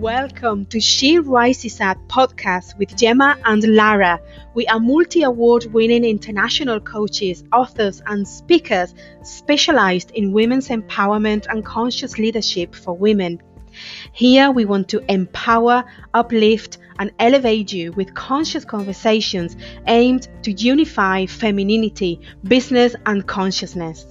Welcome to She Rises Up podcast with Gema and Lara. We are multi-award winning international coaches, authors and speakers specialized in women's empowerment and conscious leadership for women. Here we want to empower, uplift and elevate you with conscious conversations aimed to unify femininity, business and consciousness.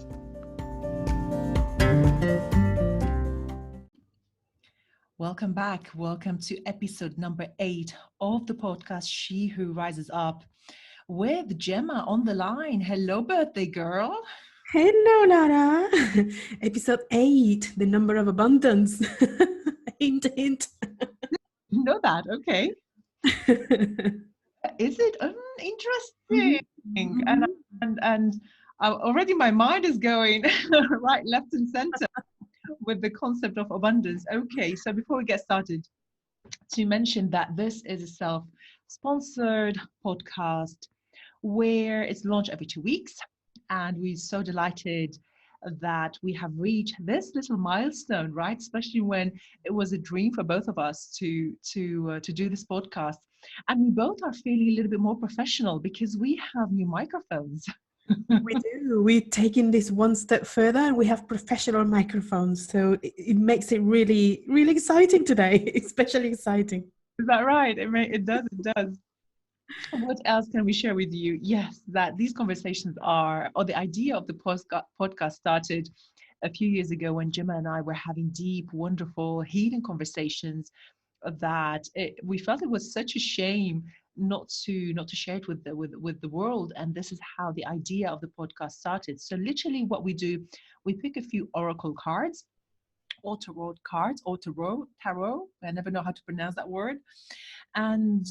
Welcome back. Welcome to episode number 8 of the podcast She Who Rises Up with Gemma on the line. Hello, birthday girl. Hello, Lara. Episode 8, the number of abundance. Hint, hint. You know that, okay. Is it interesting? Mm-hmm. And already my mind is going right, left and center with the concept of abundance. Okay, so before we get started, to mention that this is a self-sponsored podcast where it's launched every 2 weeks, and we're so delighted that we have reached this little milestone, right? Especially when it was a dream for both of us to do this podcast, and we both are feeling a little bit more professional because we have new microphones. We do. We're taking this one step further and we have professional microphones. So it makes it really, really exciting today, especially exciting. Is that right? It does. What else can we share with you? Yes, that these conversations are, or the idea of the podcast started a few years ago when Gemma and I were having deep, wonderful, healing conversations that we felt it was such a shame not to share it with the world. And this is how the idea of the podcast started. So literally what we do, we pick a few oracle cards, or tarot. I never know how to pronounce that word. And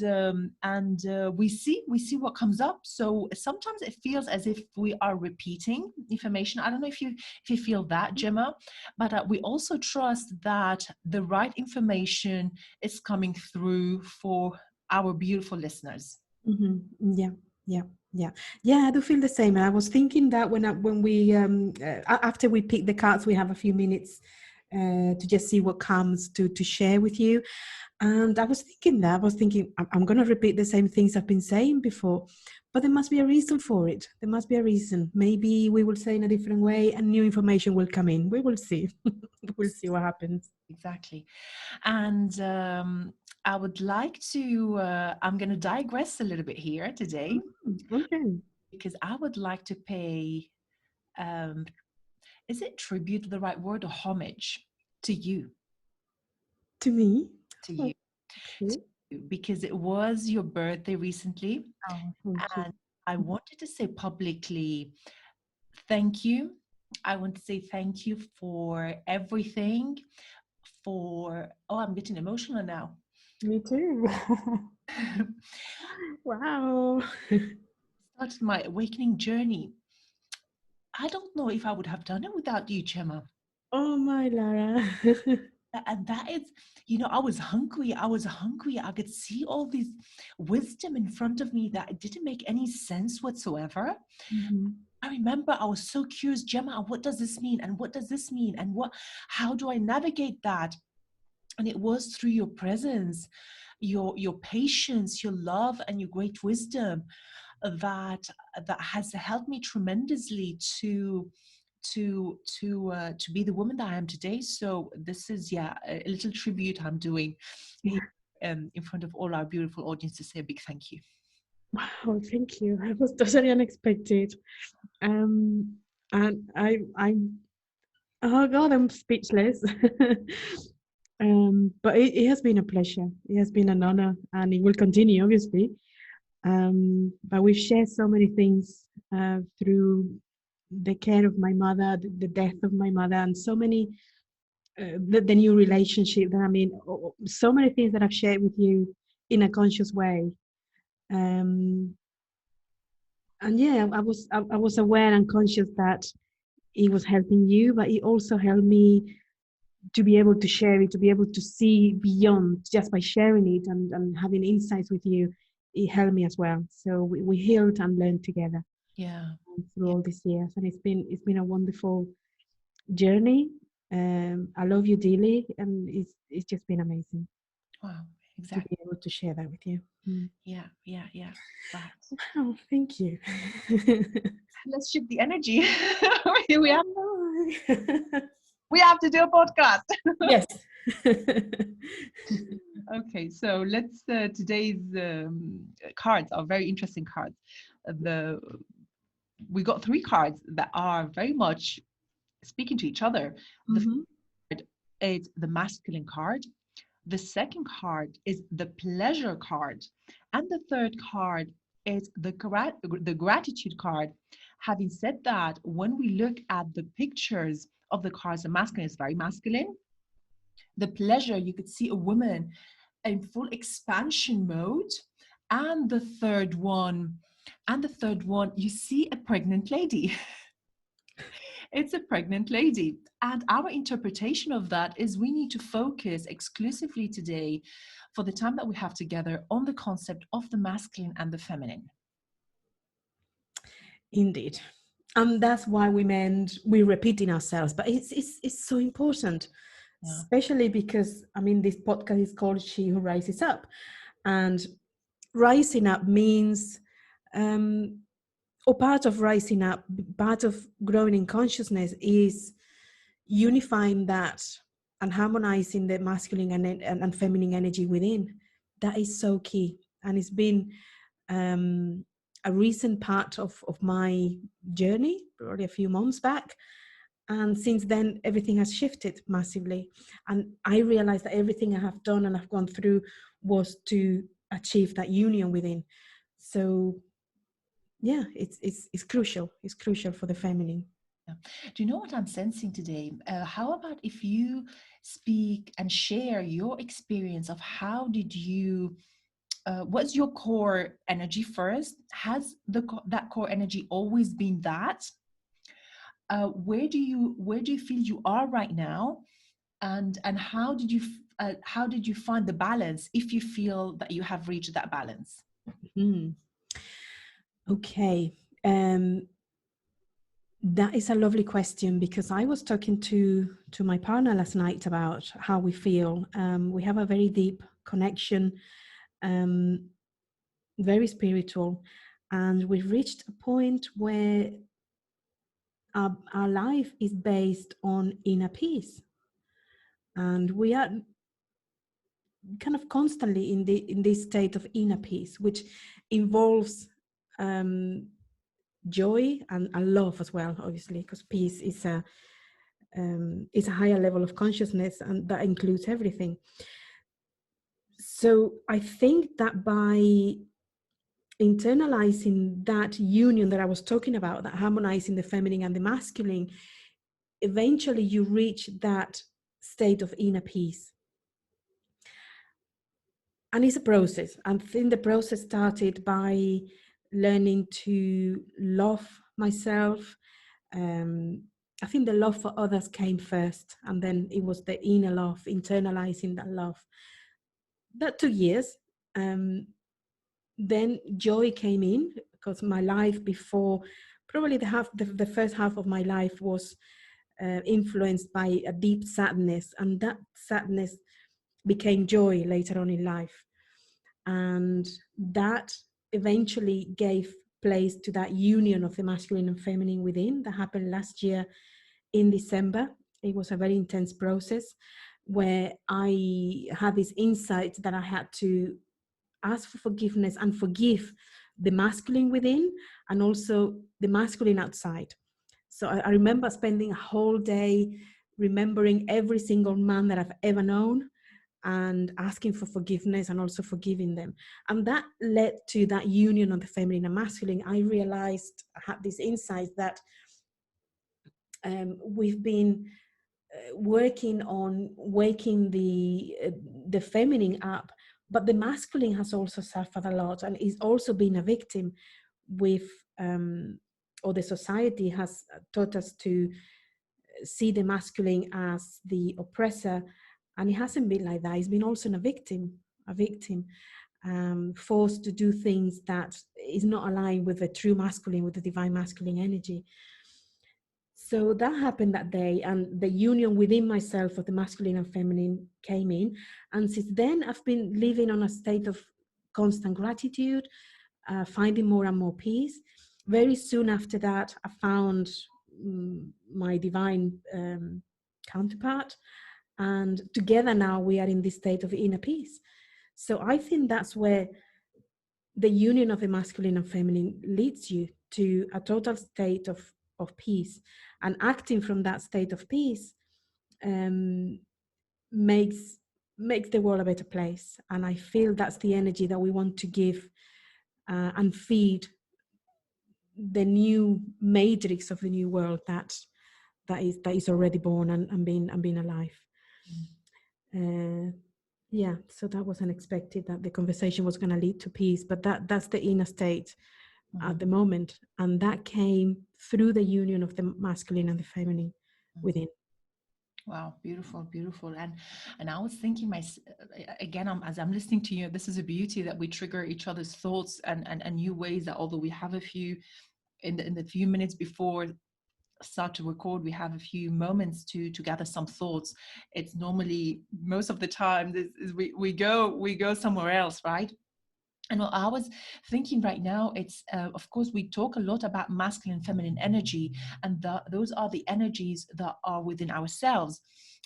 we see what comes up. So sometimes it feels as if we are repeating information. I don't know if you feel that, Gemma, but we also trust that the right information is coming through for our beautiful listeners. Mm-hmm. Yeah, I do feel the same. And I was thinking that when we after we pick the cards, we have a few minutes to just see what comes to share with you. And I was thinking I'm going to repeat the same things I've been saying before, but there must be a reason for it. There must be a reason. Maybe we will say in a different way and new information will come in. We will see. We'll see what happens. Exactly. And I would like to, I'm going to digress a little bit here today. Okay. Because I would like to pay, is it tribute the right word, or homage to you? To me? To you. Okay. To you, because it was your birthday recently. Oh, thank And you. I wanted to say publicly, thank you. I want to say thank you for everything. I'm getting emotional now. Me too. Wow. Started my awakening journey. I don't know if I would have done it without you, Gemma. Oh my Lara. And that is, I was hungry. I could see all this wisdom in front of me that it didn't make any sense whatsoever. Mm-hmm. I remember I was so curious, Gemma, what does this mean? And what does this mean? And how do I navigate that? And it was through your presence, your patience, your love, and your great wisdom that has helped me tremendously to be the woman that I am today. So this is a little tribute I'm doing here, in front of all our beautiful audience, to say a big thank you. Wow, thank you. That was totally unexpected. And I'm oh God, I'm speechless. But it has been a pleasure. It has been an honor, and it will continue, obviously. But we've shared so many things through the care of my mother, the death of my mother, and so many the new relationship. So many things that I've shared with you in a conscious way. Um, and yeah, I was aware and conscious that it was helping you, but it also helped me to be able to share it, to be able to see beyond just by sharing it and having insights with you. It helped me as well. So we healed and learned together. Yeah. Through all these years, and it's been a wonderful journey. I love you dearly, and it's just been amazing. Wow, to be exactly. able to share that with you. Mm. Yeah, yeah, yeah. Right. Oh, thank you. Let's shift the energy. we have Oh, we have to do a podcast. yes. Okay, so let's today's cards are very interesting cards. The we got three cards that are very much speaking to each other. The Mhm. first is the masculine card. The second card is the pleasure card, and the third card is the gratitude card. Having said that, when we look at the pictures of the cards, the masculine is very masculine. The pleasure, you could see a woman in full expansion mode. And the third one, you see a pregnant lady. It's a pregnant lady. And our interpretation of that is we need to focus exclusively today for the time that we have together on the concept of the masculine and the feminine. Indeed. And that's why we repeating ourselves, but it's so important, Yeah. especially because I mean this podcast is called She Who Rises Up. And rising up means or part of rising up, part of growing in consciousness is unifying that and harmonizing the masculine and feminine energy within. That is so key. And it's been a recent part of my journey, probably a few months back. And since then, everything has shifted massively. And I realized that everything I have done and I've gone through was to achieve that union within. So yeah, it's crucial. It's crucial for the feminine. Yeah. Do you know what I'm sensing today? How about if you speak and share your experience of how did you what's your core energy first? Has that core energy always been that? Where do you feel you are right now, and how did you find the balance if you feel that you have reached that balance? Hmm. Okay. That is a lovely question because I was talking to my partner last night about how we feel. We have a very deep connection, um, very spiritual, and we've reached a point where our life is based on inner peace, and we are kind of constantly in this state of inner peace, which involves joy and love as well, obviously, because peace is a higher level of consciousness, and that includes everything. So I think that by internalizing that union that I was talking about, that harmonizing the feminine and the masculine, eventually you reach that state of inner peace. And it's a process. I think the process started by learning to love myself. I think the love for others came first, and then it was the inner love, internalizing that love. That took years. Then joy came in because my life before, probably the first half of my life was influenced by a deep sadness, and that sadness became joy later on in life. And that eventually gave place to that union of the masculine and feminine within that happened last year in December. It was a very intense process where I had this insight that I had to ask for forgiveness and forgive the masculine within and also the masculine outside. So I remember spending a whole day remembering every single man that I've ever known and asking for forgiveness and also forgiving them. And that led to that union of the feminine and masculine. I realized, I had this insight that we've been working on waking the feminine up, but the masculine has also suffered a lot and is also been a victim with or the society has taught us to see the masculine as the oppressor, and it hasn't been like that. It's been also a victim forced to do things that is not aligned with the true masculine, with the divine masculine energy. So that happened that day, and the union within myself of the masculine and feminine came in. And since then, I've been living on a state of constant gratitude, finding more and more peace. Very soon after that, I found my divine counterpart, and together now we are in this state of inner peace. So I think that's where the union of the masculine and feminine leads you to a total state of peace, and acting from that state of peace um, makes makes the world a better place. And I feel that's the energy that we want to give and feed the new matrix of the new world that is already born and being alive. Yeah, so that was unexpected that the conversation was going to lead to peace, but that's the inner state at the moment, and that came through the union of the masculine and the feminine within. Wow, beautiful, beautiful. And I was thinking, again, as I'm listening to you, this is a beauty that we trigger each other's thoughts and new ways, that although we have a few in the few minutes before start to record, we have a few moments to gather some thoughts. It's normally, most of the time, we go somewhere else, right? And what I was thinking right now, it's of course we talk a lot about masculine and feminine energy, and those are the energies that are within ourselves.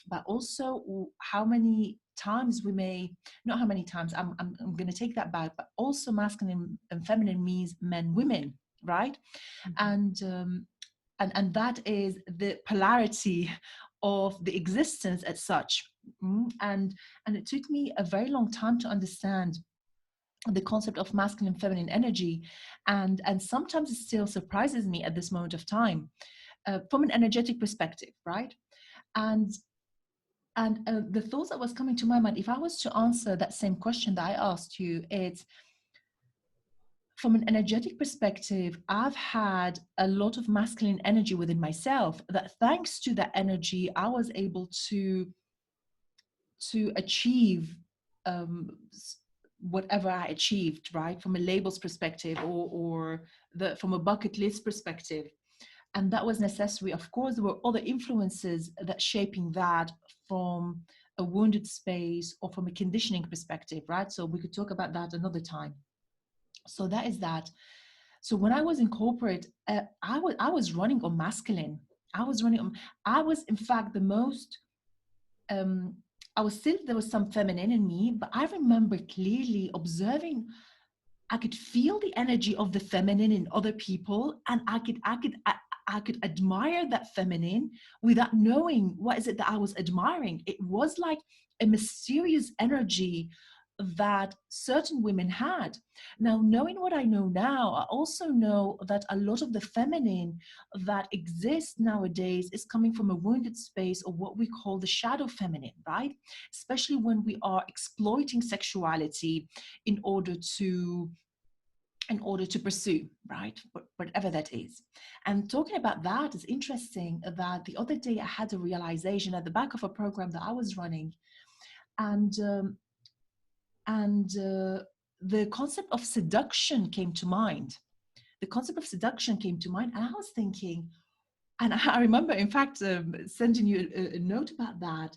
But also, how many times we may, not how many times, I'm going to take that back, but also masculine and feminine means men, women, right? And that is the polarity of the existence as such. And it took me a very long time to understand the concept of masculine and feminine energy, and sometimes it still surprises me at this moment of time, from an energetic perspective, right? And the thoughts that was coming to my mind, if I was to answer that same question that I asked you, it's from an energetic perspective, I've had a lot of masculine energy within myself, that thanks to that energy I was able to achieve whatever I achieved, right? From a labels perspective, or from a bucket list perspective. And that was necessary. Of course, there were other influences that shaping that, from a wounded space or from a conditioning perspective, right? So we could talk about that another time. So that is that. So when I was in corporate, I was running on masculine. I was in fact the most, there was some feminine in me, but I remember clearly observing, I could feel the energy of the feminine in other people, and I could admire that feminine without knowing what is it that I was admiring. It was like a mysterious energy that certain women had. Now, knowing what I know now, I also know that a lot of the feminine that exists nowadays is coming from a wounded space, or what we call the shadow feminine, right? Especially when we are exploiting sexuality in order to pursue, right? Whatever that is. And talking about that, is interesting that the other day I had a realization at the back of a program that I was running, and the concept of seduction came to mind. The concept of seduction came to mind, and I was thinking, and I remember, in fact, sending you a note about that,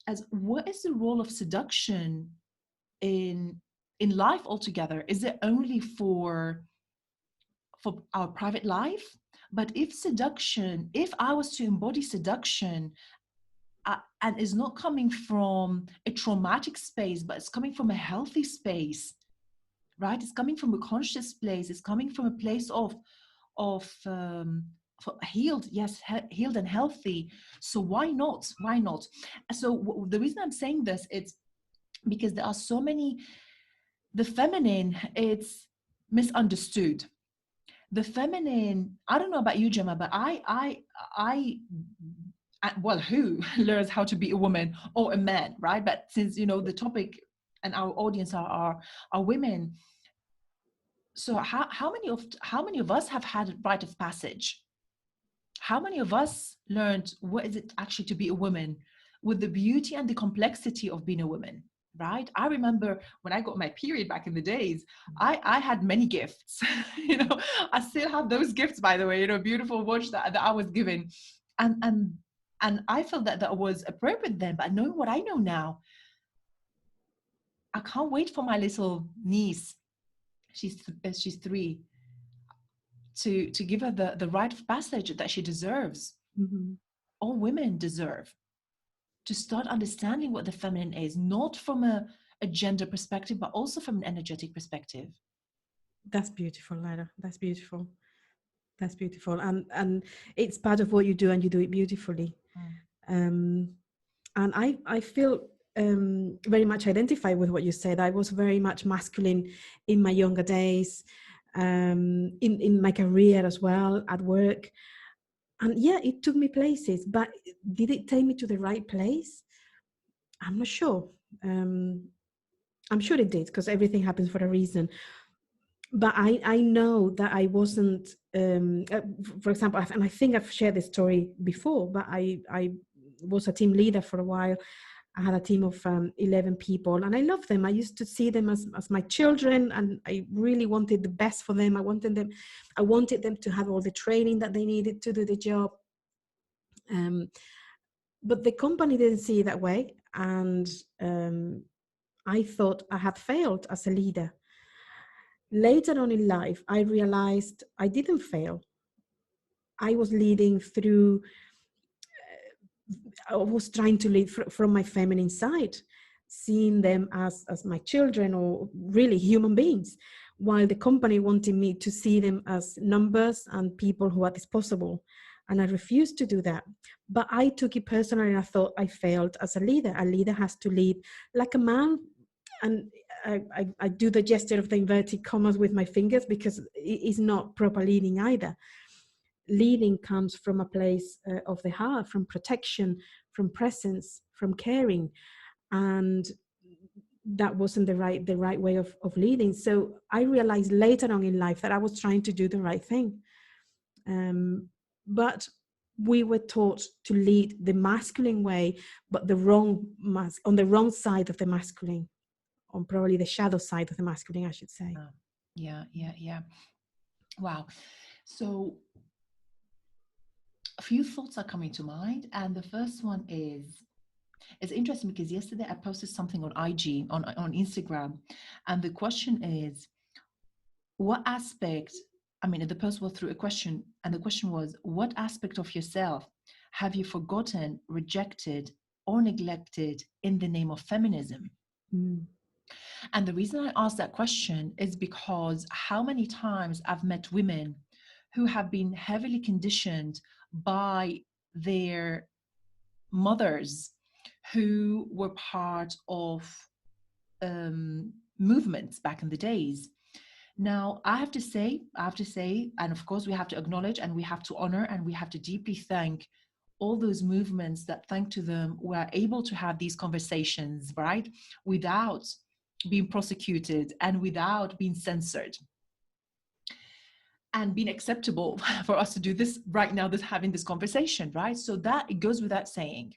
as what is the role of seduction in life altogether? Is it only for our private life? But if I was to embody seduction, and is not coming from a traumatic space, but it's coming from a healthy space, right? It's coming from a conscious place. It's coming from a place of healed, yes, healed and healthy. So why not? Why not? So the reason I'm saying this, it's because there are so many. The feminine, it's misunderstood. The feminine, I don't know about you, Gemma, but well, who learns how to be a woman or a man, right? But since, the topic and our audience are women, so how many of us have had a rite of passage? How many of us learned what is it actually to be a woman, with the beauty and the complexity of being a woman? Right? I remember when I got my period back in the days, I had many gifts. I still have those gifts, by the way, beautiful watch that I was given. And I felt that that was appropriate then, but knowing what I know now, I can't wait for my little niece, she's 3, to give her the rite of passage that she deserves. Mhm. All women deserve to start understanding what the feminine is, not from a gender perspective, but also from an energetic perspective. That's beautiful, Lara. That's beautiful. That's beautiful. And it's part of what you do, and you do it beautifully. Mm. Um, and I feel very much identified with what you said. I was very much masculine in my younger days, in my career as well, at work. And yeah, it took me places, but did it take me to the right place? I'm not sure. Um, I'm sure it did, because everything happens for a reason. But I know that I wasn't, for example, and I think I've shared this story before, but I was a team leader for a while. I had a team of 11 people, and I loved them. I used to see them as my children, and I really wanted the best for them. I wanted them to have all the training that they needed to do the job. But the company didn't see it that way, and I thought I had failed as a leader. Later on in life, I realized I didn't fail. I was leading through, I was trying to lead from my feminine side, seeing them as my children, or really human beings, while the company wanted me to see them as numbers and people who are disposable. And I refused to do that. But I took it personally, and I thought I failed as a leader. A leader has to lead like a man. And I do the gesture of the inverted commas with my fingers, because it is not proper leading either. Leading comes from a place of the heart, from protection, from presence, from caring. And that wasn't the right way of leading. So I realized later on in life that I was trying to do the right thing. But we were taught to lead the masculine way, but on the wrong side of the masculine, on probably the shadow side of the masculine, I should say. Yeah. Wow. So a few thoughts are coming to mind, and the first one is, it's interesting because yesterday I posted something on IG, on Instagram, and the question is, what aspect, I mean, the post was through a question, and the question was, what aspect of yourself have you forgotten, rejected, or neglected in the name of feminism? Mm. And the reason I asked that question is because how many times I've met women who have been heavily conditioned by their mothers who were part of movements back in the days. Now, I have to say, and of course we have to acknowledge, and we have to honor, and we have to deeply thank all those movements that, thanks to them, were able to have these conversations, right? Without being prosecuted and without being censored, and being acceptable for us to do this right now, this having this conversation, right? So that it goes without saying.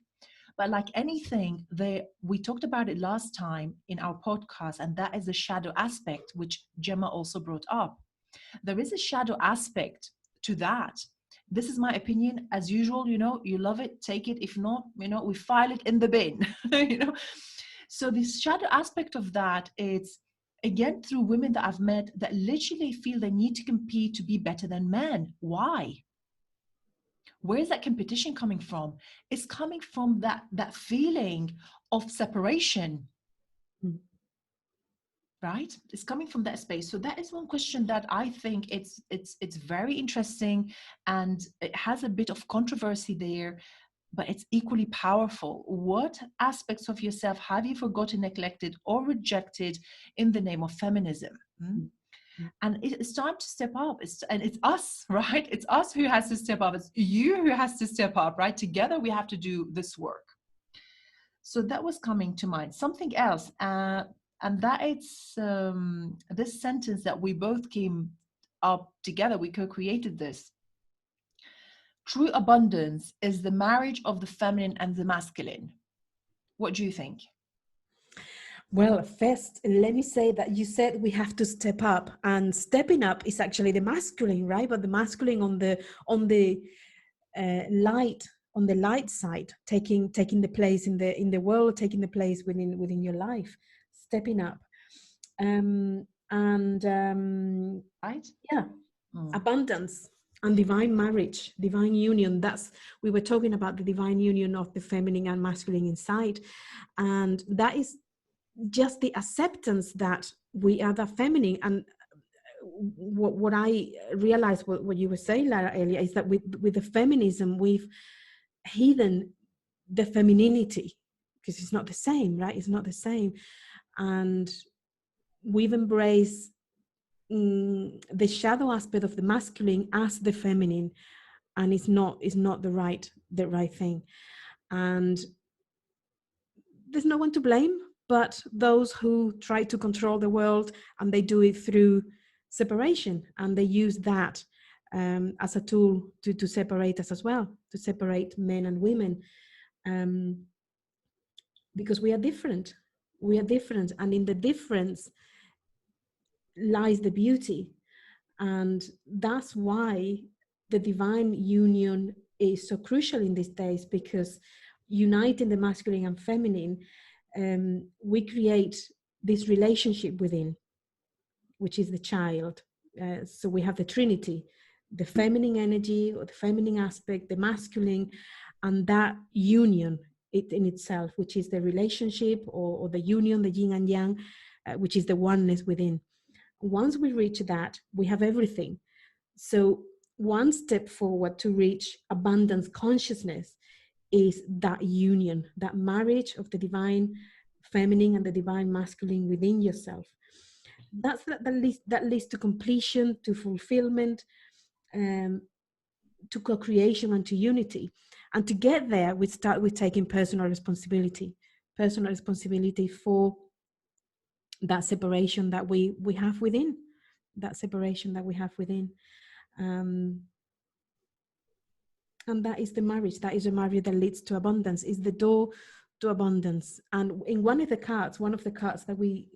But like anything, we talked about it last time in our podcast, and that is the shadow aspect, which Gemma also brought up. There is a shadow aspect to that. This is my opinion. As usual, you love it, take it. If not, we file it in the bin. So this shadow aspect of that, it's again through women that I've met that literally feel they need to compete to be better than men. Why? Where is that competition coming from? It's coming from that feeling of separation. Mm. Right? It's coming from that space. So that is one question that I think it's very interesting, and it has a bit of controversy there, but it's equally powerful. What aspects of yourself have you forgotten, neglected, or rejected in the name of feminism? And it's time to step up. And it's us, right? It's us who has to step up. It's you who has to step up, right? Together we have to do this work. So that was coming to mind. Something else, and that it's this sentence that we both came up together. We co-created this. True abundance is the marriage of the feminine and the masculine. What do you think? Well, first, let me say that you said we have to step up, and stepping up is actually the masculine, right? But the masculine on the light on the light side, taking the place in the world, taking the place within your life, stepping up. And Right. yeah, abundance and divine marriage, divine union. That's, we were talking about the divine union of the feminine and masculine inside, and that is just the acceptance that we are the feminine. And what I realized, what you were saying, Lara, earlier, is that with the feminism, we've hidden the femininity, because it's not the same, right? It's not the same. And we've embraced the shadow aspect of the masculine as the feminine, and it's not the right thing. And there's no one to blame but those who try to control the world, and they do it through separation, and they use that as a tool to separate us as well, to separate men and women, because we are different. And in the difference lies the beauty. And that's why the divine union is so crucial in these days, because uniting the masculine and feminine, we create this relationship within, which is the child. So we have the Trinity, the feminine energy or the feminine aspect, the masculine, and that union it in itself, which is the relationship or the union, the yin and yang, which is the oneness within. Once we reach that, we have everything. So one step forward to reach abundance consciousness is that union, that marriage of the divine feminine and the divine masculine within yourself. That's that leads to completion, to fulfillment, to co-creation, and to unity. And to get there, we start with taking personal responsibility for that separation that we have within, and that is the marriage. That is a marriage that leads to abundance, is the door to abundance. And in one of the cards that we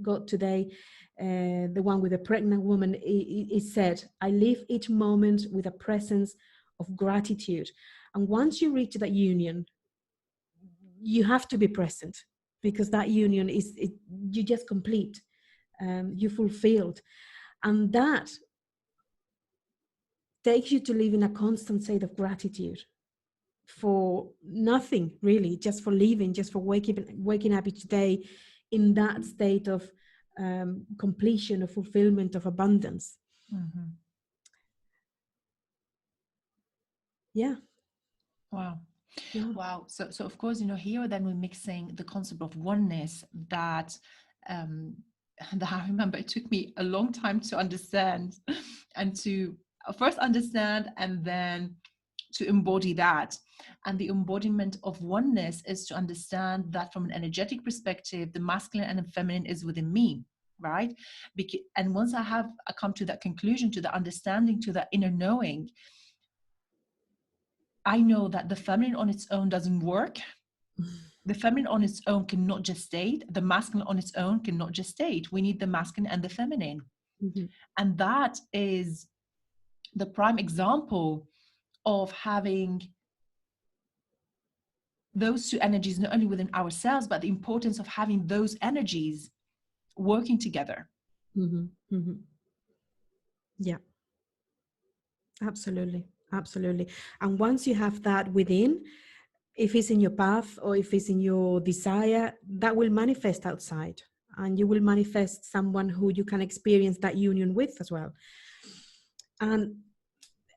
got today, the one with the pregnant woman, it said, I live each moment with a presence of gratitude. And once you reach that union, you have to be present, because that union is you just complete, you fulfilled, and that takes you to live in a constant state of gratitude for nothing really, just for living, just for waking up each day in that state of completion, of fulfillment, of abundance. Mm-hmm. Yeah. Wow. Yeah. Wow. So of course, here then we're mixing the concept of oneness that that I remember it took me a long time to understand, and to first understand and then to embody that. And the embodiment of oneness is to understand that from an energetic perspective, the masculine and the feminine is within me, right? And once I come to that conclusion, to the understanding, to that inner knowing, I know that the feminine on its own doesn't work. The feminine on its own cannot gestate. The masculine on its own cannot gestate. We need the masculine and the feminine. Mm-hmm. And that is the prime example of having those two energies, not only within ourselves, but the importance of having those energies working together. Mm-hmm. Mm-hmm. Yeah. Absolutely. And once you have that within, if it's in your path or if it's in your desire, that will manifest outside, and you will manifest someone who you can experience that union with as well. And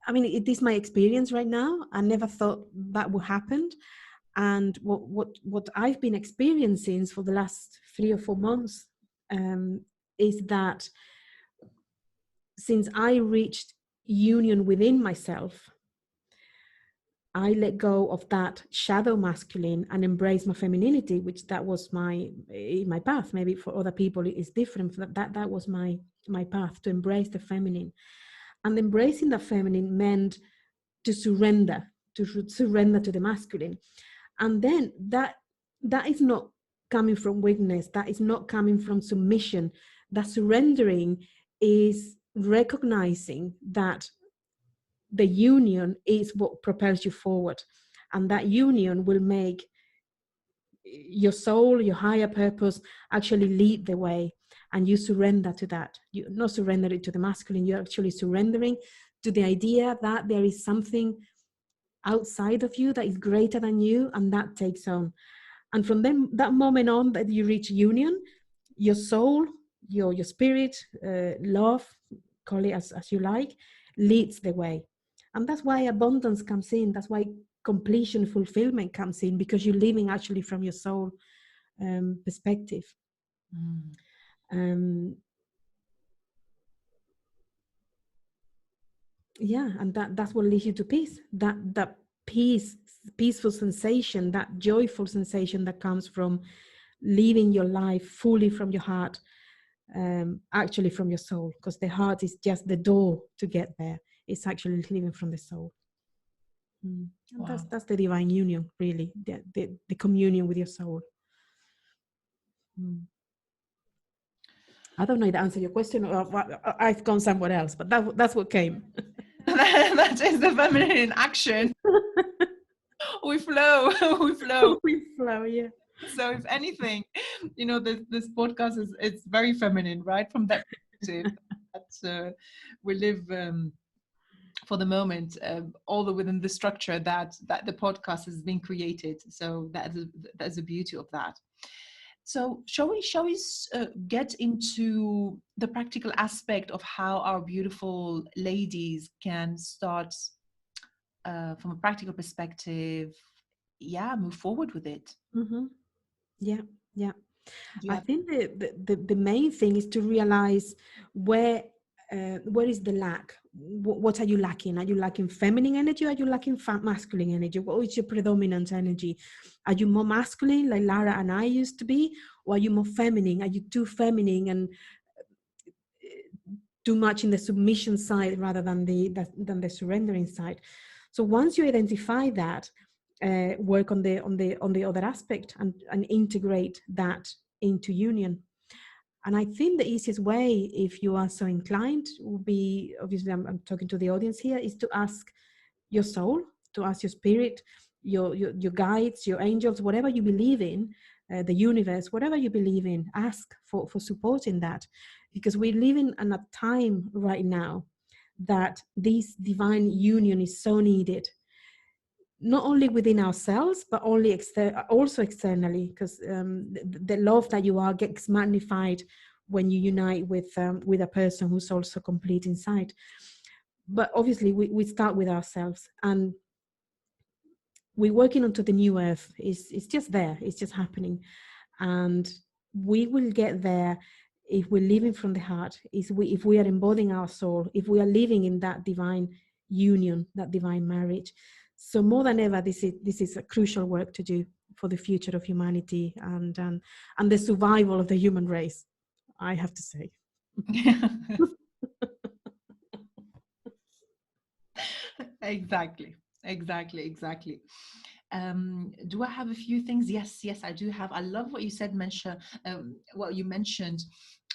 I mean, it is my experience right now. I never thought that would happen. And what I've been experiencing for the last 3 or 4 months is that since I reached union within myself, I let go of that shadow masculine and embrace my femininity, which that was my path. Maybe for other people it is different. That was my path, to embrace the feminine. And embracing the feminine meant to surrender to the masculine. And then that is not coming from weakness. That is not coming from submission. That surrendering is recognizing that the union is what propels you forward, and that union will make your soul, your higher purpose, actually lead the way, and you surrender to that. You not surrender it to the masculine, you're actually surrendering to the idea that there is something outside of you that is greater than you, and that takes on. And from then, that moment on, that you reach union, your soul, your spirit, love, call it as you like, leads the way. And that's why abundance comes in. That's why completion, fulfillment comes in, because you're living actually from your soul perspective. Mm. Um, yeah, and that's what leads you to peace. That peace, peaceful sensation, that joyful sensation that comes from living your life fully from your heart, actually from your soul, because the heart is just the door to get there. It's actually living from the soul. And Wow. that's the divine union, really, the communion with your soul. I don't know if that answered your question, or I've gone somewhere else, but that's what came. That is the feminine in action. We flow. We flow. We flow, yeah. So if anything, this podcast is, it's very feminine, right? From that perspective, that we live for the moment, all within the structure that the podcast has been created. So that is the beauty of that. So shall we get into the practical aspect of how our beautiful ladies can start from a practical perspective, move forward with it? Mm-hmm. Yeah, yeah. Do you I have? think the main thing is to realize where is the lack. What are you lacking? Are you lacking feminine energy? Or are you lacking masculine energy? What is your predominant energy? Are you more masculine, like Lara and I used to be, or are you more feminine? Are you too feminine and too much in the submission side rather than the surrendering side? So once you identify that, work on the other aspect, and integrate that into union. And I think the easiest way, if you are so inclined, would be, obviously I'm talking to the audience here, is to ask your soul, to ask your spirit, your guides, your angels, whatever you believe in, the universe, whatever you believe in, ask for support in that. Because we're living in a time right now that this divine union is so needed, not only within ourselves, but also externally, because the love that you are gets magnified when you unite with a person who's also complete inside. But obviously, we start with ourselves, and we're working onto the new earth. It's just there. It's just happening, and we will get there if we're living from the heart. If we are embodying our soul, if we are living in that divine union, that divine marriage. So more than ever, this is a crucial work to do for the future of humanity, and the survival of the human race, I have to say. Exactly, exactly. Do I have a few things? Yes, I do have. I love what you said, Mensha. Well, you mentioned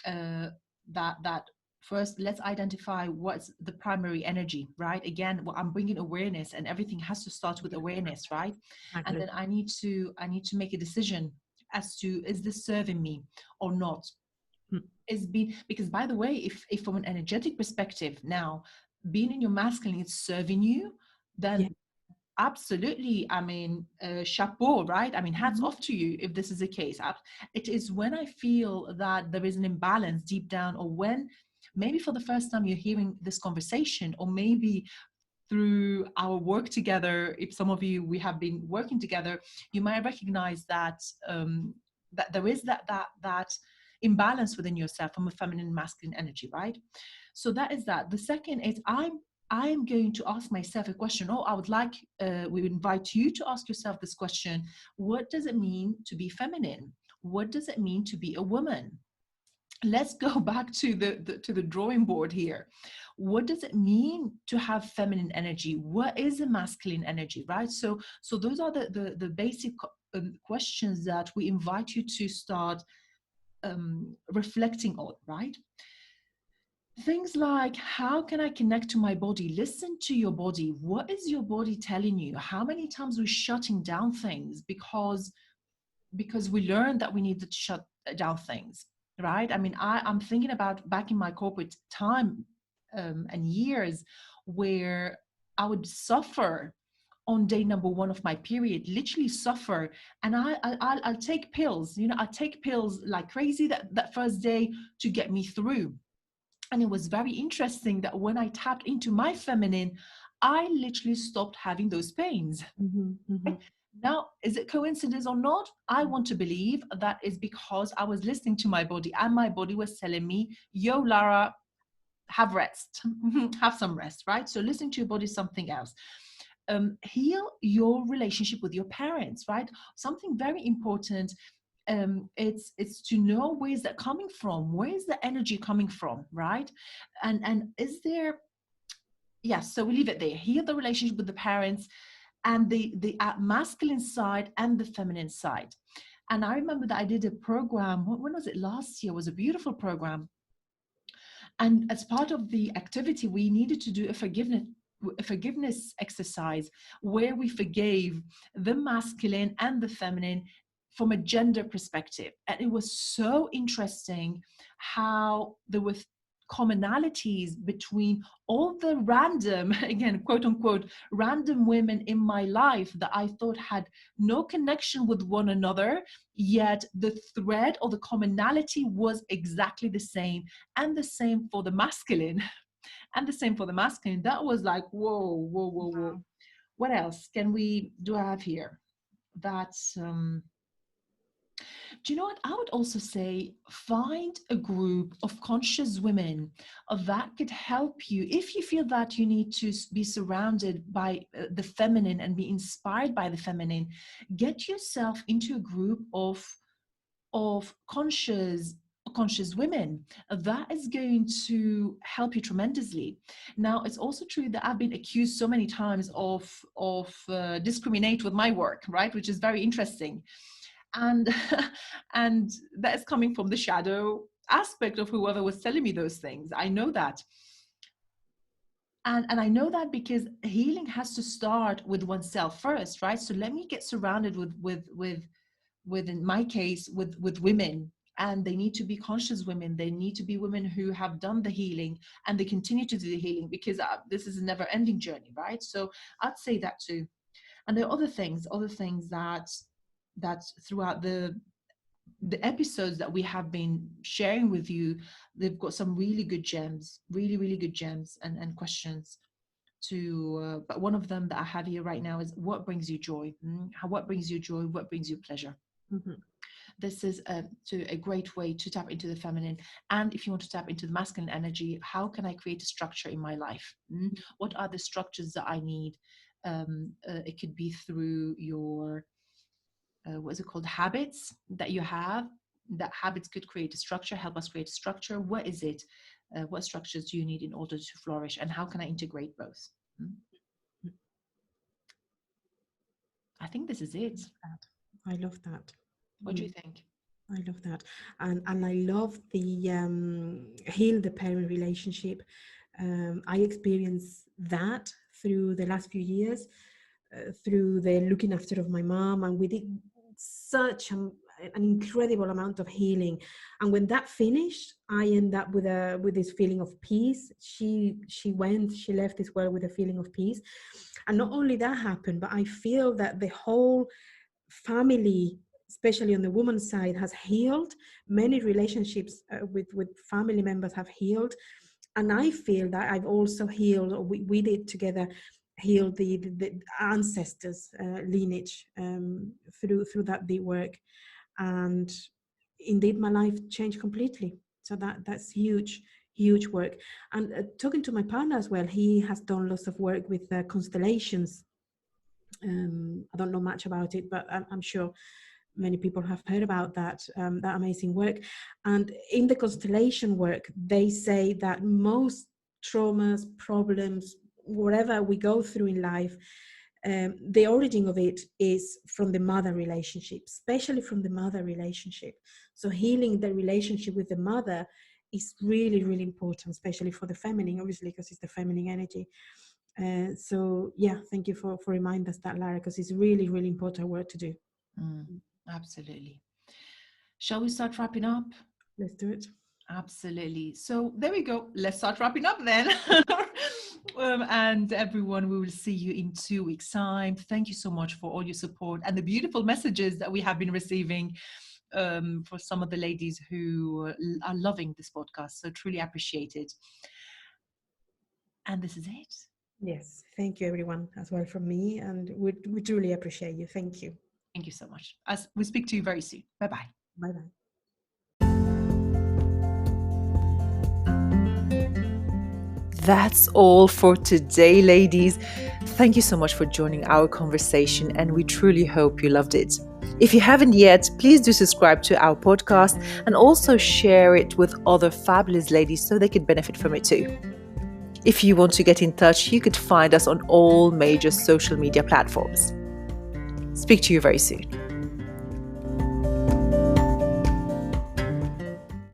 that first, let's identify what's the primary energy, right? Again, well, I'm bringing awareness, and everything has to start with awareness, right? And Exactly. then I need to make a decision as to, is this serving me or not? Mm. Because, by the way, if from an energetic perspective now, being in your masculine is serving you, Yeah. then absolutely, I mean, chapeau, right? I mean, hats Mhm. off to you if this is the case. It is when I feel that there is an imbalance deep down, or when maybe for the first time you're hearing this conversation, or maybe through our work together, if some of you, we have been working together, you might recognize that that there is that imbalance within yourself from a feminine and masculine energy, right? So that is that. The second is, I'm going to ask myself a question. Oh, I would like, we invite you to ask yourself this question. What does it mean to be feminine? What does it mean to be a woman? Let's go back to the drawing board here. What does it mean to have feminine energy? What is a masculine energy, right? So those are the basic questions that we invite you to start reflecting on, right? Things like, how can I connect to my body? Listen to your body. What is your body telling you? How many times we're shutting down things because we learned that we needed to shut down things, right? I mean, I'm thinking about back in my corporate time, and years, where I would suffer on day number one of my period, literally suffer. And I'll take pills, you know, I take pills like crazy that first day to get me through. And it was very interesting that when I tapped into my feminine, I literally stopped having those pains. Mhm, mhm. Now, is it coincidence or not? I want to believe that is because I was listening to my body, and my body was telling me, yo, Lara, have rest, have some rest, right? So listening to your body is something else. Heal your relationship with your parents, right? Something very important. It's to know where is that coming from, where is the energy coming from, right? And is there, yes, so we leave it there. Heal the relationship with the parents, and the masculine side and the feminine side. And I remember that I did a program, when was it, last year? It was a beautiful program. And as part of the activity, we needed to do a forgiveness exercise where we forgave the masculine and the feminine from a gender perspective. And it was so interesting how there were commonalities between all the random, again, quote unquote, random women in my life that I thought had no connection with one another, yet the thread or the commonality was exactly the same. And the same for the masculine. And the same for the masculine. That was like, whoa, whoa, whoa, whoa. Wow. What else can we do I have here? That's Do you know what? I would also say find a group of conscious women that could help you if you feel that you need to be surrounded by the feminine and be inspired by the feminine. Get yourself into a group of conscious women. That is going to help you tremendously. Now, it's also true that I've been accused so many times of discriminate with my work, right, which is very interesting. And and that is coming from the shadow aspect of whoever was telling me those things. I know that. And I know that because healing has to start with oneself first, right? So let me get surrounded with in my case with women, and they need to be conscious women. They need to be women who have done the healing, and they continue to do the healing, because this is a never ending journey, right? So I'd say that too. And there are other things that throughout the episodes that we have been sharing with you, they've got some really good gems, really good gems and questions to but one of them that I have here right now is, what brings you joy? What brings you joy? What brings you pleasure? Mhm. This is a great way to tap into the feminine. And if you want to tap into the masculine energy, how can I create a structure in my life? What are the structures that I need? It could be through your what is it called, habits that you have. That habits could create a structure, help us create a structure. What is it? What structures do you need in order to flourish, and how can I integrate both? Mm. I think this is it. That. I love that. What do you Mm, think? I love that. And I love the heal the parent relationship. I experienced that through the last few years, through the looking after of my mom, and we did such an incredible amount of healing. And when that finished, I end up with this feeling of peace. She left this world with a feeling of peace. And not only that happened, but I feel that the whole family, especially on the woman's side, has healed. Many relationships with family members have healed. And I feel that I've also healed, or we did together, heal the ancestors' lineage through that deep work. And indeed, my life changed completely. So that's huge work. And talking to my partner as well, he has done lots of work with constellations. I don't know much about it, but I'm sure many people have heard about that amazing work. And in the constellation work, they say that most traumas, problems, whatever we go through in life, the origin of it is from the mother relationship, especially from the mother relationship. So healing the relationship with the mother is really, really important, especially for the feminine, obviously, because it's the feminine energy. So yeah, thank you for reminding us that, Lara, because it's really, really important work to do. Absolutely. Shall we start wrapping up? Let's do it. Absolutely. So there we go. Let's start wrapping up then. And everyone, we will see you in 2 weeks' time. Thank you so much for all your support and the beautiful messages that we have been receiving for some of the ladies who are loving this podcast. So truly appreciate it. And this is it. Yes. Thank you, everyone, as well from me. And we truly appreciate you. Thank you. Thank you so much. As we speak to you very soon. Bye-bye. Bye-bye. That's all for today, ladies. Thank you so much for joining our conversation, and we truly hope you loved it. If you haven't yet, please do subscribe to our podcast and also share it with other fabulous ladies so they could benefit from it too. If you want to get in touch, you could find us on all major social media platforms. Speak to you very soon.